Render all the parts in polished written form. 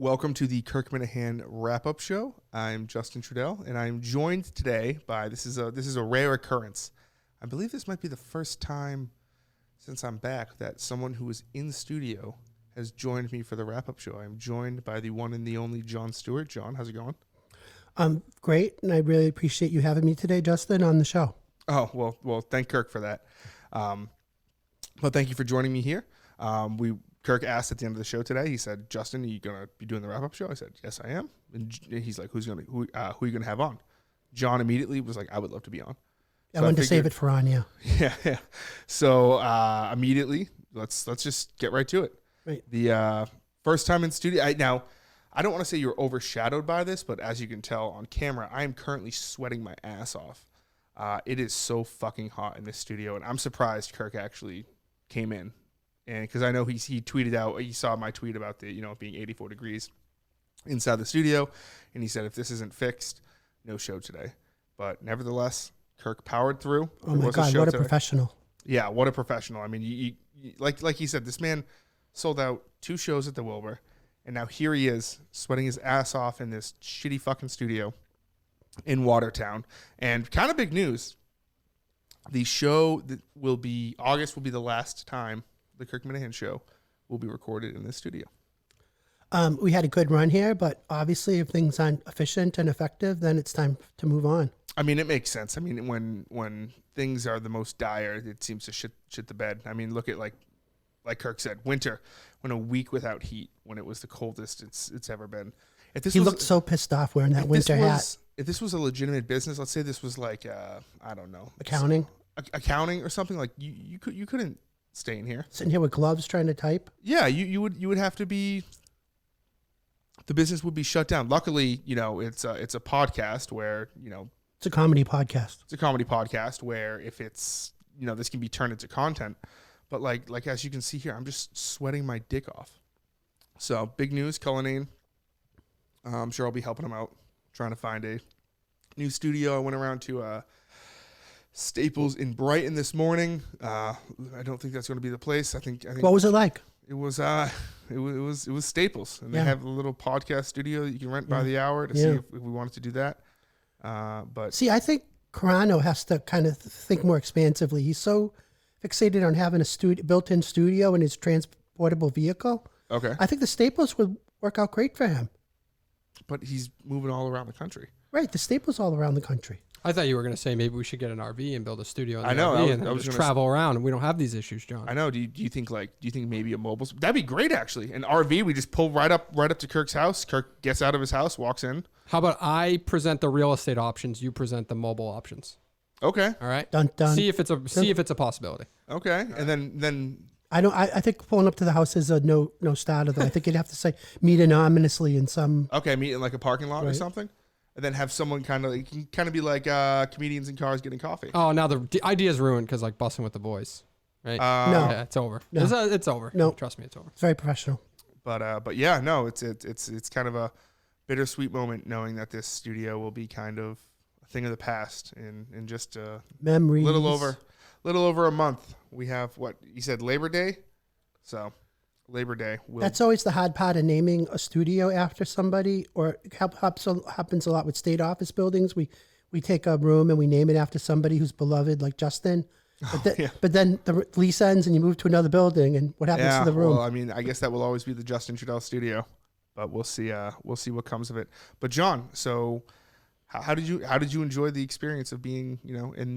Welcome to the Kirk Minahan wrap-up show. I'm Justin Trudell, and I'm joined today by this is a rare occurrence. I believe this might be the first time since I'm back that someone who was in the studio has joined me for the wrap-up show. I'm joined by the one and the only John Stewart. John, how's it going? Great, and I really appreciate you having me today, Justin, on the show. Oh, well, thank Kirk for that. Well, thank you for joining me here. Kirk asked at the end of the show today, he said, Justin, are you going to be doing the wrap-up show? I said, yes, I am. And he's like, who are you going to have on? John immediately was like, I would love to be on. So I wanted to save it for on, yeah. Yeah. So immediately, let's just get right to it. Right. The first time in studio. I don't want to say you're overshadowed by this, but as you can tell on camera, I am currently sweating my ass off. It is so fucking hot in this studio, and I'm surprised Kirk actually came in. And because I know he tweeted out, he saw my tweet about it being 84 degrees inside the studio, and he said if this isn't fixed, no show today. But nevertheless, Kirk powered through. Oh my God, what a professional! Yeah, what a professional. I mean, you like he said, this man sold out 2 shows at the Wilbur, and now here he is sweating his ass off in this shitty fucking studio in Watertown. And kind of big news: the show that August will be the last time the Kirk Minahan show will be recorded in this studio. We had a good run here, but obviously if things aren't efficient and effective, then it's time to move on. I mean, it makes sense. I mean, when things are the most dire, it seems to shit the bed. I mean, look at like Kirk said, winter, when a week without heat, when it was the coldest it's ever been. He looked so pissed off wearing that winter hat. If this was a legitimate business, let's say this was like, I don't know. Accounting or something, like you couldn't stay in here. Sitting here with gloves trying to type? Yeah, you would have to be, the business would be shut down. Luckily, it's a podcast where, it's a comedy podcast. It's a comedy podcast where if it's, this can be turned into content. But like as you can see here, I'm just sweating my dick off. So big news, Cullinane. I'm sure I'll be helping him out, trying to find a new studio. I went around to Staples in Brighton this morning. I don't think that's going to be the place. I think. What was it like? It was Staples, and they have a little podcast studio that you can rent by the hour to see if we wanted to do that. But see, I think Carano has to kind of think more expansively. He's so fixated on having a built-in studio in his transportable vehicle. Okay, I think the Staples would work out great for him. But he's moving all around the country. Right, the Staples all around the country. I thought you were going to say maybe we should get an RV and build a studio in the I know. RV I was just travel around, and we don't have these issues, John. I know. Do you think maybe a mobile? That'd be great, actually. An RV, we just pull right up to Kirk's house. Kirk gets out of his house, walks in. How about I present the real estate options, you present the mobile options. Okay. All right. Dun, dun. See if it's a possibility. Okay. And then I think pulling up to the house is a no starter though. I think you'd have to say meet anonymously in some. Okay, meet in like a parking lot or something. And then have someone kind of be like comedians in cars getting coffee. Oh, now the idea is ruined because like busting with the boys, right? No, yeah, it's over. No. It's over. No, trust me, it's over. It's very professional. But yeah, no, it's kind of a bittersweet moment knowing that this studio will be kind of a thing of the past in just memories. Little over a month. We have what you said, Labor Day. So Labor Day. That's always the hard part of naming a studio after somebody, or it happens a lot with state office buildings. We take a room and we name it after somebody who's beloved, like Justin. But then the lease ends and you move to another building, and what happens to the room? Well, I mean, I guess that will always be the Justin Trudell studio, but we'll see. We'll see what comes of it. But John, so how did you enjoy the experience of being in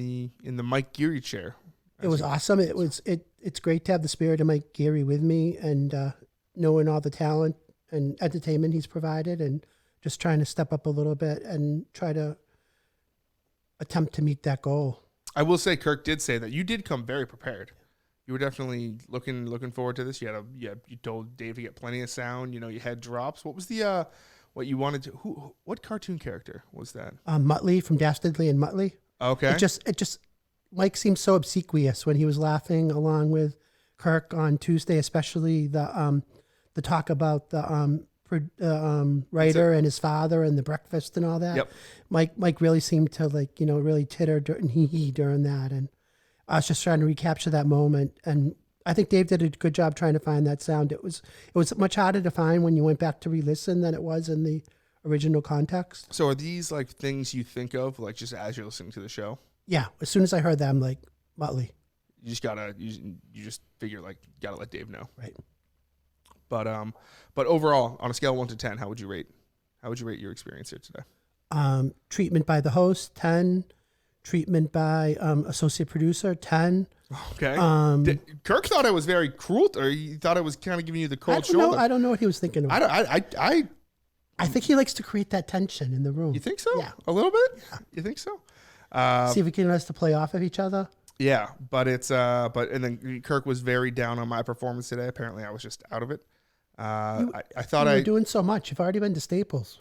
the Mike Geary chair? It was awesome. It's great to have the spirit of Mike Geary with me, and knowing all the talent and entertainment he's provided, and just trying to step up a little bit and try to attempt to meet that goal. I will say, Kirk did say that you did come very prepared. You were definitely looking forward to this. You told Dave to get plenty of sound. You had drops. What was the what you wanted to? What cartoon character was that? Muttley from Dastardly and Muttley. Okay. It just Mike seemed so obsequious when he was laughing along with Kirk on Tuesday, especially the talk about the writer and his father and the breakfast and all that. Yep. Mike really seemed to really titter and hee during that, and I was just trying to recapture that moment. And I think Dave did a good job trying to find that sound. It was much harder to find when you went back to re-listen than it was in the original context. So are these like things you think of like just as you're listening to the show? Yeah, as soon as I heard that, I'm like, Motley. You just gotta you just figure like you gotta let Dave know. Right. But overall, on a scale of 1 to 10, how would you rate your experience here today? Treatment by the host, 10. Treatment by associate producer, 10. Okay. Kirk thought I was very cruel, or he thought I was kind of giving you the cold shoulder. I don't know what he was thinking of. I think he likes to create that tension in the room. You think so? Yeah. A little bit? Yeah. You think so? See if we can get us to play off of each other. Yeah, but and then Kirk was very down on my performance today. Apparently I was just out of it. I thought you were doing so much. You've already been to Staples.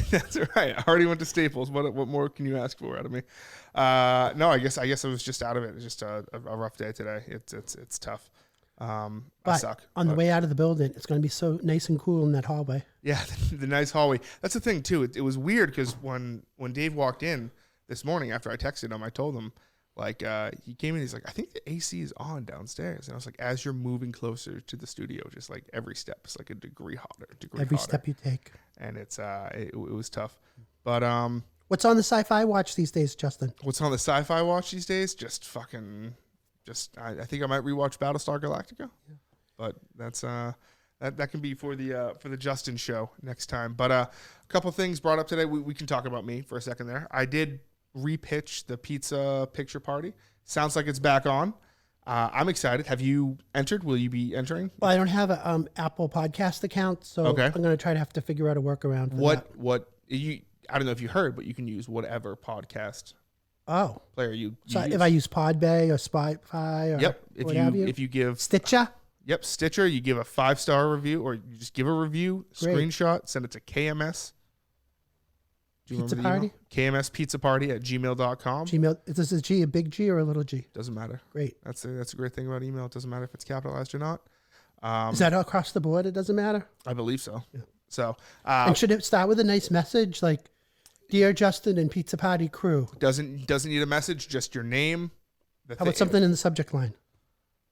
That's right. I already went to Staples. What more can you ask for out of me? No, I guess I was just out of it. It's just a rough day today. It's tough. I suck. On the way out of the building, it's going to be so nice and cool in that hallway. Yeah, the nice hallway. That's the thing too. It was weird because when Dave walked in this morning after I texted him, I told him like he came in. He's like, I think the AC is on downstairs, and I was like, as you're moving closer to the studio, just like every step is like a degree hotter. Every step you take, and it was tough. But what's on the sci-fi watch these days, Justin? What's on the sci-fi watch these days? I think I might rewatch Battlestar Galactica, but that's that can be for the Justin show next time. But a couple things brought up today. We can talk about me for a second there. I did repitch the pizza picture party. Sounds like it's back on. I'm excited. Have you entered? Will you be entering? Well, I don't have an Apple Podcast account, so okay. I'm going to have to figure out a workaround. I don't know if you heard, but you can use whatever podcast. Oh, player you so use. If I use Podbay or Spotify or if you give Stitcher. Yep, Stitcher, you give a 5-star review or you just give a review, screenshot, send it to KMS. Do you Pizza remember Party? KMSPizzaParty at gmail.com. Gmail. Is this a G, a big G or a little G? Doesn't matter. Great. That's a great thing about email. It doesn't matter if it's capitalized or not. Is that across the board? It doesn't matter? I believe so. Yeah. So, and should it start with a nice message like, Dear Justin and Pizza Party crew? Doesn't need a message, just your name. How about something in the subject line?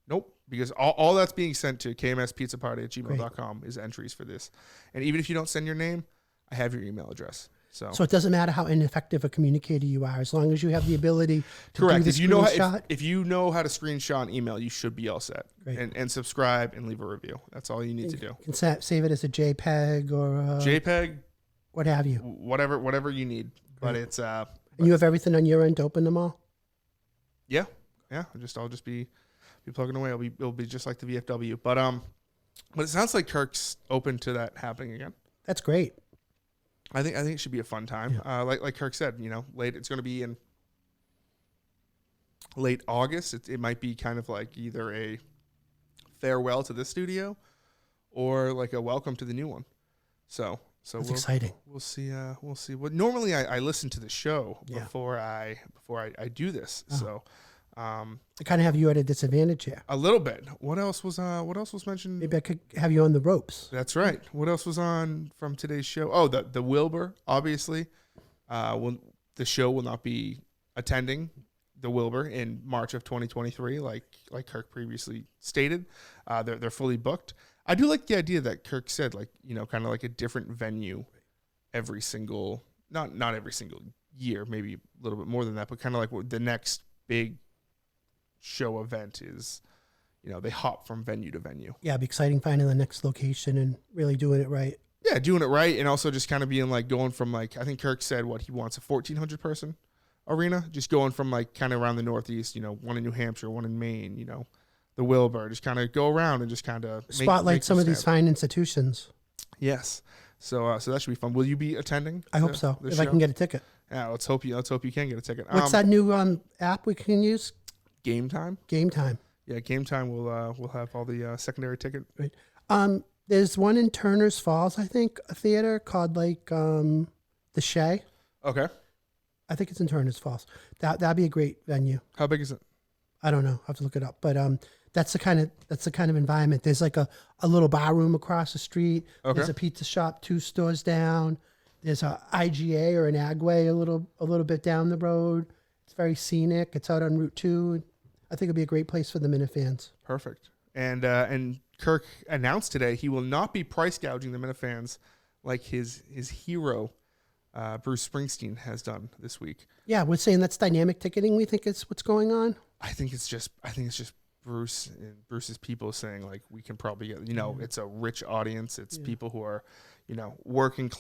Nope, because all that's being sent to KMSPizzaParty at gmail.com is entries for this. And even if you don't send your name, I have your email address. So it doesn't matter how ineffective a communicator you are, as long as you have the ability to correct. do the screenshot. If you know how to screenshot an email, you should be all set. Great. And subscribe and leave a review. That's all you need to do. You can save it as a JPEG or JPEG. What have you? Whatever you need. But it's and you have everything on your end to open them all? Yeah. I'll just be plugging away. It'll be just like the VFW. But it sounds like Kirk's open to that happening again. That's great. I think it should be a fun time. Yeah. Like Kirk said, it's going to be in late August. It might be kind of like either a farewell to this studio or like a welcome to the new one. So that's exciting. We'll see. We'll see. Well, normally I listen to the show Yeah. before I do this. Oh. So I kind of have you at a disadvantage here. a little bit. What else was mentioned? Maybe I could have you on the ropes. That's right. What else was on from today's show? Oh, the Wilbur, obviously. The show will not be attending the Wilbur in March of 2023, like Kirk previously stated. They're fully booked. I do like the idea that Kirk said, kind of like a different venue every single, not every single year, maybe a little bit more than that, but kind of like what the next big show event is. They hop from venue to venue. Yeah, it'd be exciting finding the next location and really doing it right. Yeah, doing it right, and also just kind of being going from I think Kirk said he wants a 1,400 person arena, just going from kind of around the Northeast, one in New Hampshire, one in Maine, the Wilbur, just kind of go around and just kind of spotlight some of these fine institutions. Yes, so that should be fun. Will you be attending? I hope so. If show? I can get a ticket. Yeah, let's hope you can get a ticket. What's that new app we can use? Game Time. Game Time. Yeah, Game Time will have all the secondary ticket. Right. There's one in Turner's Falls, I think, a theater called the Shea. Okay. I think it's in Turner's Falls. That'd be a great venue. How big is it? I don't know. I have to look it up. But that's the kind of environment. There's like a little bar room across the street. Okay. There's a pizza shop 2 stores down. There's a IGA or an Agway a little bit down the road. It's very scenic. It's out on Route 2. I think it'd be a great place for the Minifans. Perfect. And Kirk announced today he will not be price gouging the Minifans like his hero, Bruce Springsteen, has done this week. Yeah, we're saying that's dynamic ticketing. We think it's what's going on. I think it's just Bruce and Bruce's people saying like we can probably get, it's a rich audience. It's people who are, working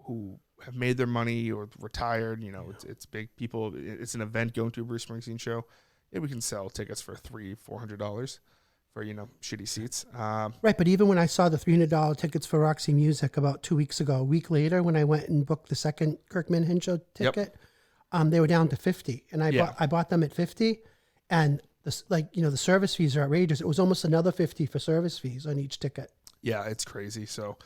who have made their money or retired. It's big people. It's an event going to a Bruce Springsteen show. Yeah, we can sell tickets for $300-$400 for shitty seats. Right, but even when I saw the $300 tickets for Roxy Music about 2 weeks ago, a week later when I went and booked the second Kirk Minahan show ticket, they were down to $50, and I bought them at $50, and the service fees are outrageous. It was almost another $50 for service fees on each ticket. Yeah, it's crazy. So,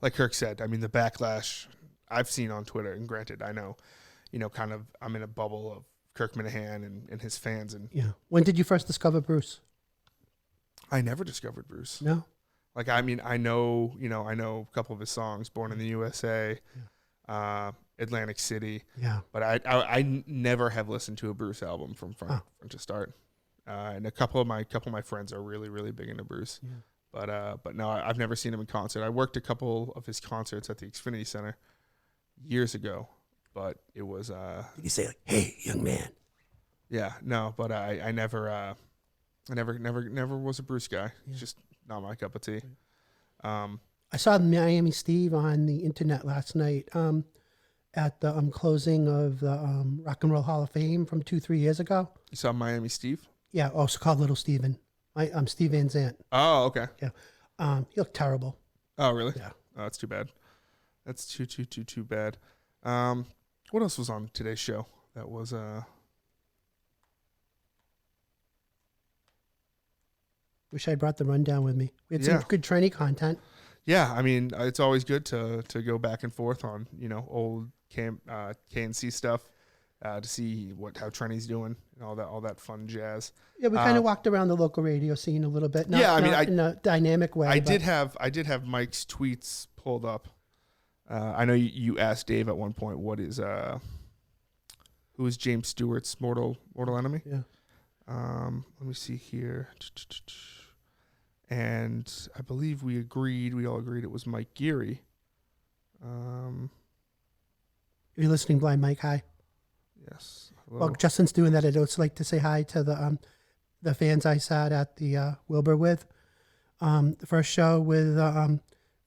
like Kirk said, I mean, the backlash I've seen on Twitter, and granted, I know, kind of I'm in a bubble of Kirk Minahan and his fans. And yeah, when did you first discover Bruce? I never discovered Bruce. No. Like, I mean, I know a couple of his songs, Born in the USA, Atlantic City. Yeah. But I never have listened to a Bruce album from front to start. And a couple of my friends are really, really big into Bruce. Yeah. But no, I've never seen him in concert. I worked a couple of his concerts at the Xfinity Center years ago, but it was Did you say like, "Hey, young man"? Yeah, no, but I never was a Bruce guy. He's just not my cup of tea. I saw Miami Steve on the internet last night at the closing of the Rock and Roll Hall of Fame from 2-3 years ago. You saw Miami Steve? Yeah, also called Little Steven. I'm Steve Van Zandt. Oh, okay. Yeah, he looked terrible. Oh, really? Yeah. Oh, that's too bad. That's too bad. What else was on today's show? That was Wish I brought the rundown with me. We had some good trendy content. Yeah, I mean, it's always good to go back and forth on old KNC stuff to see how Trenny's doing and all that fun jazz. Yeah, we kind of walked around the local radio scene a little bit. Not in a dynamic way. I did have Mike's tweets pulled up. I know you asked Dave at one point who is James Stewart's mortal enemy. Yeah. Let me see here. And I believe we all agreed it was Mike Geary. If you're listening, Blind Mike, hi. Yes. Hello. Well, Justin's doing that. I'd also like to say hi to the fans I sat at the Wilbur with. The first show with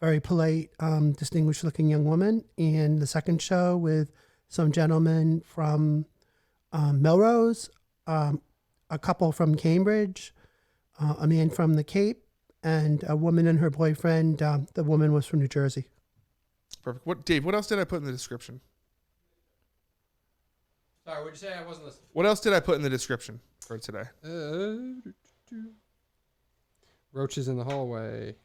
very polite, distinguished-looking young woman, and the second show with some gentlemen from Melrose, a couple from Cambridge, a man from the Cape, and a woman and her boyfriend. The woman was from New Jersey. Perfect. Dave, what else did I put in the description? Sorry, what'd you say? I wasn't listening. What else did I put in the description for today? Roaches in the hallway.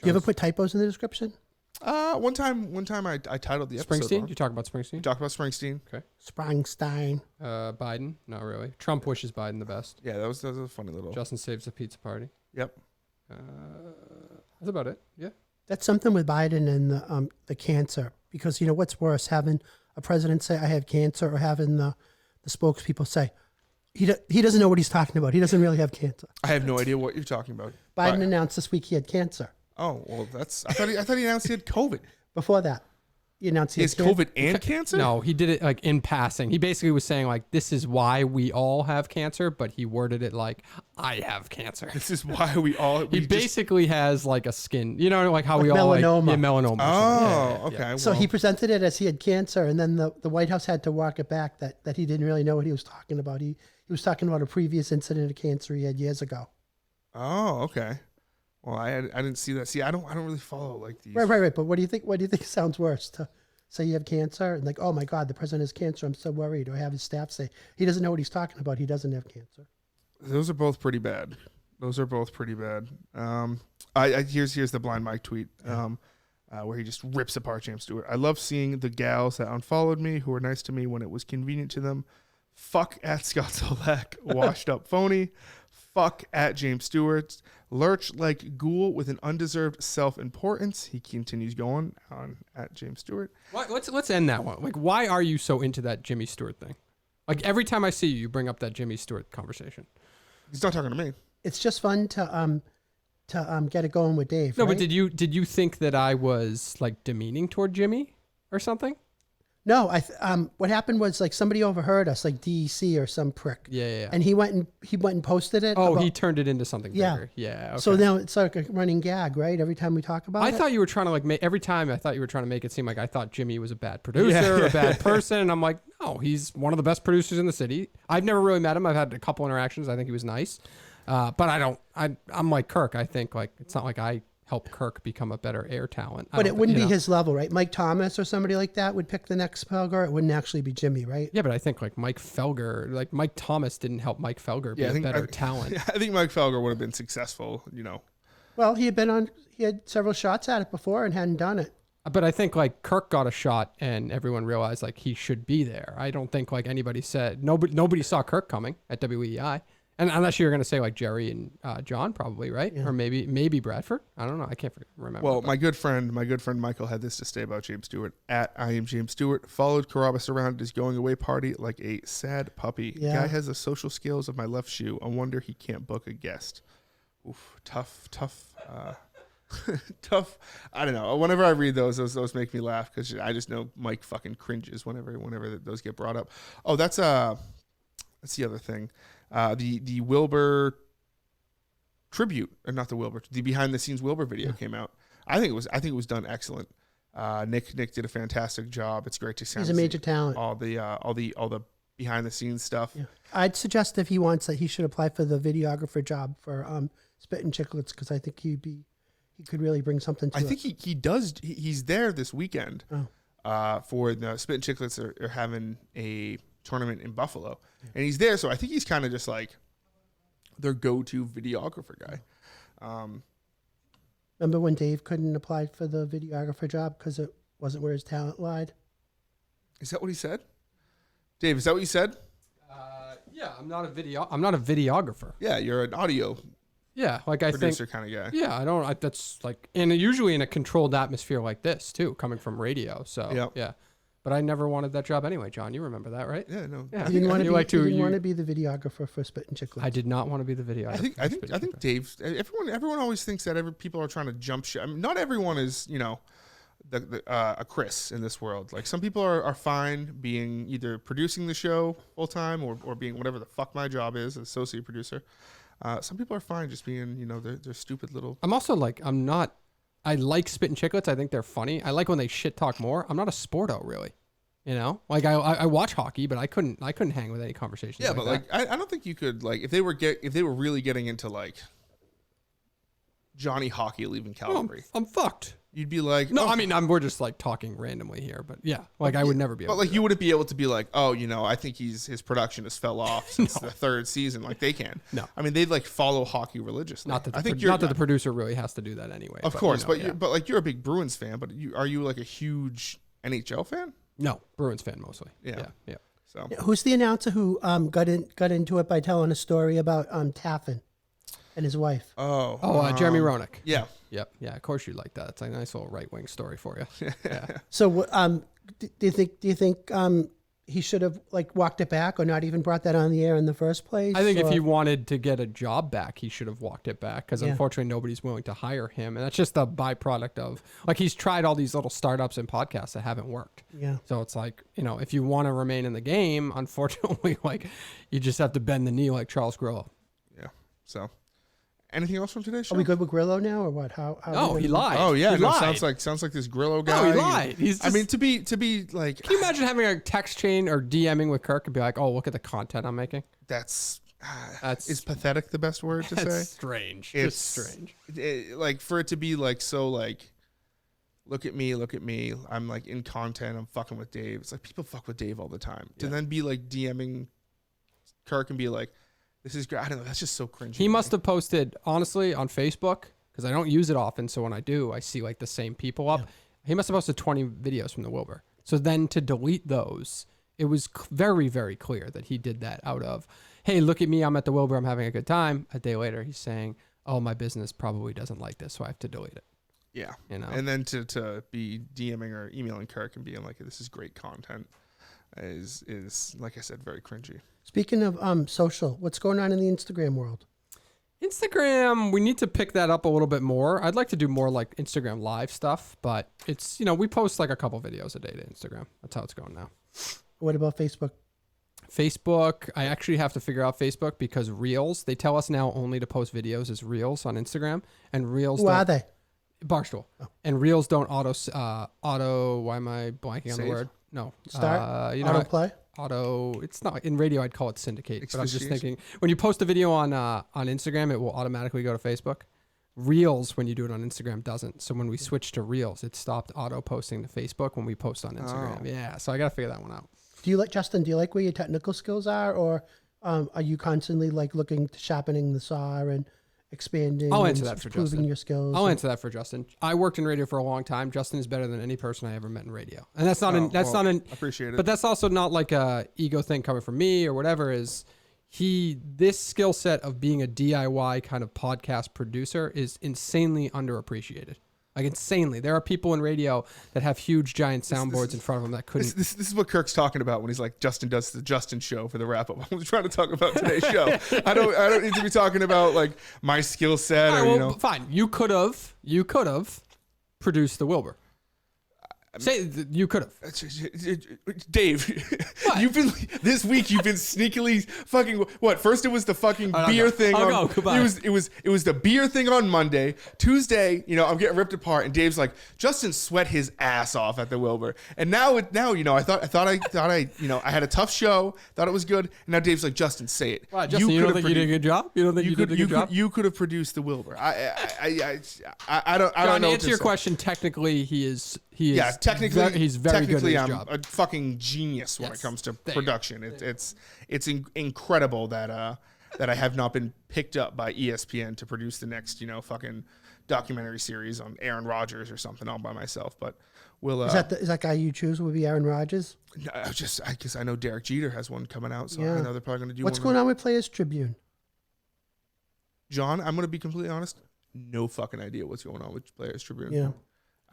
Do you ever put typos in the description? One time I titled the episode Springsteen? wrong. You talk about Springsteen? You talked about Springsteen. Okay. Springsteen. Biden? Not really. Trump wishes Biden the best. Yeah, that was a funny little. Justin saves the pizza party. Yep. That's about it. Yeah. That's something with Biden and the cancer, because what's worse, having a president say I have cancer, or having the spokespeople say he doesn't know what he's talking about. He doesn't really have cancer. I have no idea what you're talking about. Biden announced this week he had cancer. Oh, well, I thought he announced he had COVID. Before that, he announced he has COVID and cancer? No, he did it like in passing. He basically was saying like, this is why we all have cancer, but he worded it like, I have cancer. This is why we all... He basically has like a skin, like how we all melanoma. Melanoma. Oh, okay. Yeah. So he presented it as he had cancer, and then the White House had to walk it back that he didn't really know what he was talking about. He was talking about a previous incident of cancer he had years ago. Oh, okay. Well, I didn't see that. See, I don't really follow like these. Right. But what do you think sounds worse? To say you have cancer and like, oh my God, the president has cancer. I'm so worried. Or have his staff say he doesn't know what he's talking about. He doesn't have cancer. Those are both pretty bad. Here's the Blind Mike tweet where he just rips apart James Stewart. I love seeing the gals that unfollowed me who were nice to me when it was convenient to them. Fuck at Scott Solak, washed up phony. Fuck at James Stewart. Lurch like ghoul with an undeserved self-importance. He continues going on at James Stewart. Let's end that one. Like, why are you so into that Jimmy Stewart thing? Like, every time I see you, you bring up that Jimmy Stewart conversation. He's not talking to me. it's just fun to get it going with Dave. No, right? but did you think that I was like demeaning toward Jimmy or something? No, what happened was like somebody overheard us, like DEC or some prick. Yeah. And he went and posted it. Oh, he turned it into something bigger. Yeah. Okay. So now it's like a running gag, right? Every time we talk about it. I thought you were trying to like every time I thought you were trying to make it seem like I thought Jimmy was a bad producer, a bad person, and I'm like, no, he's one of the best producers in the city. I've never really met him. I've had a couple interactions. I think he was nice, but I'm like Kirk. I think like it's not like I help Kirk become a better air talent. But it wouldn't be his level, right? Mike Thomas or somebody like that would pick the next Felger. It wouldn't actually be Jimmy, right? Yeah, but I think like Mike Thomas didn't help Mike Felger be a better talent. I think Mike Felger would have been successful, Well, he had several shots at it before and hadn't done it. But I think like Kirk got a shot and everyone realized like he should be there. I don't think like anybody said nobody saw Kirk coming at WEI. And unless you're going to say like Jerry and John, probably, right? Yeah. Or maybe Bradford. I don't know. I can't remember. Well, my good friend Michael had this to say about James Stewart. At I am James Stewart, followed Carabas around at his going away party like a sad puppy. Yeah. Guy has the social skills of my left shoe. I wonder he can't book a guest. Oof, tough. Tough. I don't know. Whenever I read those make me laugh because I just know Mike fucking cringes whenever those get brought up. Oh, that's the other thing. The Wilbur tribute, or not the Wilbur, the behind the scenes Wilbur video came out. I think it was done excellent. Nick did a fantastic job. It's great to see. He's a major talent. All the behind the scenes stuff. Yeah. I'd suggest if he wants that he should apply for the videographer job for Spit and Chicklets because I think he could really bring something to it. I think he does. He's there this weekend. For the Spit and Chicklets are having a tournament in Buffalo, and he's there, so I think he's kind of just like their go-to videographer guy. Remember when Dave couldn't apply for the videographer job because it wasn't where his talent lied? Is that what he said? Dave, is that what you said? Yeah, I'm not a videographer. Yeah, you're an audio. Yeah, like I think producer kind of guy. Yeah, that's like, and usually in a controlled atmosphere like this too, coming from radio. So yeah. But I never wanted that job anyway, John. You remember that, right? Yeah, no. Yeah. You didn't want to be the videographer for Spit and Chicklets. I did not want to be the videographer. I think Dave. Everyone always thinks that people are trying to jump ship. I mean, not everyone is a Chris in this world. Like some people are fine being either producing the show full time or being whatever the fuck my job is, associate producer. Some people are fine just being they're stupid little. I'm also like I like Spit and Chicklets. I think they're funny. I like when they shit talk more. I'm not a sporto really, Like I watch hockey, but I couldn't hang with any conversations. Yeah, but like I don't think you could like if they were really getting into like Johnny Hockey leaving Calgary. I'm fucked. You'd be like, no, I mean, we're just like talking randomly here, but yeah, like I would never be able. But like you wouldn't be able to be like, I think his production has fell off since the third season, like they can. No, I mean they'd like follow hockey religiously. Not that the producer really has to do that anyway. Of course, but like you're a big Bruins fan, but are you like a huge NHL fan? No, Bruins fan mostly. Yeah. So who's the announcer who got into it by telling a story about Taffin and his wife? Jeremy Roenick. Yeah. Yep. Yeah. Of course you like that. It's a nice little right wing story for you. Yeah. So, do you think he should have like walked it back or not even brought that on the air in the first place? I think if he wanted to get a job back, he should have walked it back because unfortunately nobody's willing to hire him, and that's just a byproduct of like he's tried all these little startups and podcasts that haven't worked. Yeah. So it's like if you want to remain in the game, unfortunately, like you just have to bend the knee like Charles Grillo. Yeah. So. Anything else from today's show? Are we good with Grillo now, or what? No, he lied. Oh yeah, he lied. sounds like this Grillo guy. No, he lied. I mean, to be like, can you imagine having a text chain or DMing with Kirk and be like, "Oh, look at the content I'm making." That's is pathetic the best word to say? Strange. It's strange. Like for it to be like so like, look at me. I'm like in content. I'm fucking with Dave. It's like people fuck with Dave all the time. To then be like DMing Kirk and be like, this is great. I don't know. That's just so cringy. He must have posted, honestly, on Facebook, because I don't use it often. So when I do, I see like the same people up. Yeah. He must have posted 20 videos from the Wilbur. So then to delete those, it was very, very clear that he did that out of, hey, look at me. I'm at the Wilbur. I'm having a good time. A day later, he's saying, oh, my business probably doesn't like this, so I have to delete it. Yeah. And then to be DMing or emailing Kirk and being like, this is great content is like I said, very cringy. Speaking of social, what's going on in the Instagram world? Instagram, we need to pick that up a little bit more. I'd like to do more like Instagram live stuff, but it's, we post like a couple videos a day to Instagram. That's how it's going now. What about Facebook? Facebook, I actually have to figure out Facebook because Reels, they tell us now only to post videos as Reels on Instagram, and Reels Who are they? Barstool. Oh. And Reels don't auto, why am I blanking on the word? No. Start? Autoplay? It's not, in radio I'd call it syndicate, but I'm just thinking, when you post a video on Instagram, it will automatically go to Facebook. Reels, when you do it on Instagram, doesn't. So when we switched to Reels, it stopped auto posting to Facebook when we post on Instagram. Oh. Yeah, so I got to figure that one out. Justin, do you like where your technical skills are, or are you constantly like looking to sharpening the saw and expanding? I'll answer that for Justin. Your skills. I'll answer that for Justin. I worked in radio for a long time. Justin is better than any person I ever met in radio, and that's not I appreciate it. But that's also not like a ego thing coming from me or whatever. This skill set of being a DIY kind of podcast producer is insanely underappreciated. Like insanely. There are people in radio that have huge giant soundboards in front of them that couldn't. This is what Kirk's talking about when he's like, Justin does the Justin show for the wrap up. I'm trying to talk about today's show. I don't need to be talking about like my skill set or fine. You could have produced the Wilbur. Say you could have. Dave, this week you've been sneakily fucking what? First it was the fucking beer thing. It was the beer thing on Monday. Tuesday, I'm getting ripped apart, and Dave's like, Justin sweat his ass off at the Wilbur. And now I thought I had a tough show, thought it was good, and now Dave's like, Justin, say it. Wow, Justin, you don't think you did a good job? You don't think you did a good job? You could have produced the Wilbur. I don't know. To answer your question, technically he is. Technically, he's very good at his I'm job. a fucking genius when it comes to production. It's incredible that I have not been picked up by ESPN to produce the next fucking documentary series on Aaron Rodgers or something all by myself. But is that guy you choose would be Aaron Rodgers? Because I know Derek Jeter has one coming out, so I know they're probably going to do. What's going on with Players Tribune? John, I'm going to be completely honest. No fucking idea what's going on with Players Tribune. Yeah.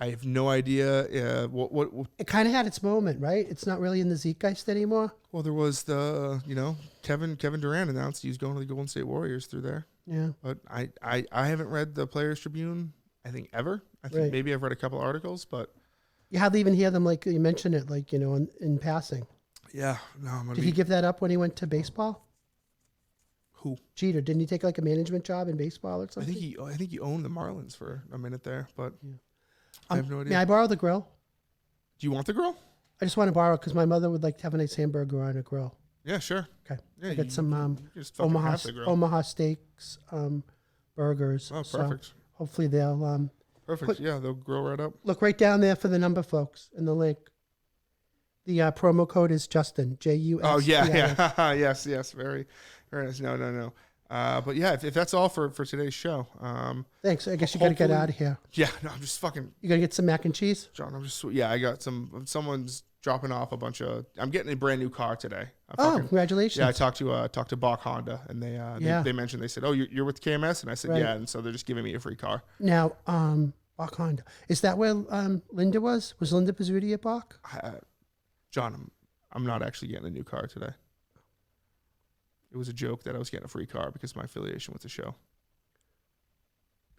I have no idea what it kind of had its moment, right? It's not really in the zeitgeist anymore. Well, there was the Kevin Durant announced he was going to the Golden State Warriors through there. Yeah, but I haven't read the Players Tribune. I think ever. I think maybe I've read a couple articles, but you hardly even hear them like you mentioned it, like in passing. Yeah, no. Did he give that up when he went to baseball? Who? Jeter, didn't he take like a management job in baseball or something? I think he owned the Marlins for a minute there, but. Yeah. I have no idea. May I borrow the grill? Do you want the grill? I just want to borrow because my mother would like to have a nice hamburger on a grill. Yeah, sure. Okay. Yeah, I got some Omaha Steaks burgers. Oh, perfect. So hopefully they'll perfect. They'll grill right up. Look right down there for the number, folks, in the link. The promo code is Justin, JUSTIN. Oh yeah. yes, very, very nice. No. But yeah, if that's all for today's show. Thanks. I guess you got to get out of here. Yeah, no, I'm just fucking. You got to get some mac and cheese? John, I got someone's dropping off a bunch of, I'm getting a brand new car today. Congratulations. Yeah, I talked to Bach Honda, and they mentioned, they said, oh, you're with KMS? And I said, yeah, and so they're just giving me a free car. Now, Bach Honda. Is that where Linda was? Was Linda Pizzuti at Bach? John, I'm not actually getting a new car today. It was a joke that I was getting a free car because of my affiliation with the show.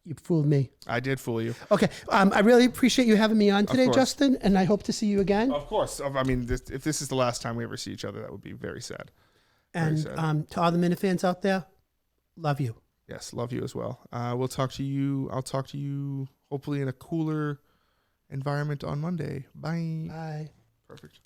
You fooled me. I did fool you. Okay. I really appreciate you having me on today, Justin, and I hope to see you again. Of course. I mean, if this is the last time we ever see each other, that would be very sad. And to all the Minifans out there, love you. Yes, love you as well. We'll talk to you. I'll talk to you hopefully in a cooler environment on Monday. Bye. Bye. Perfect.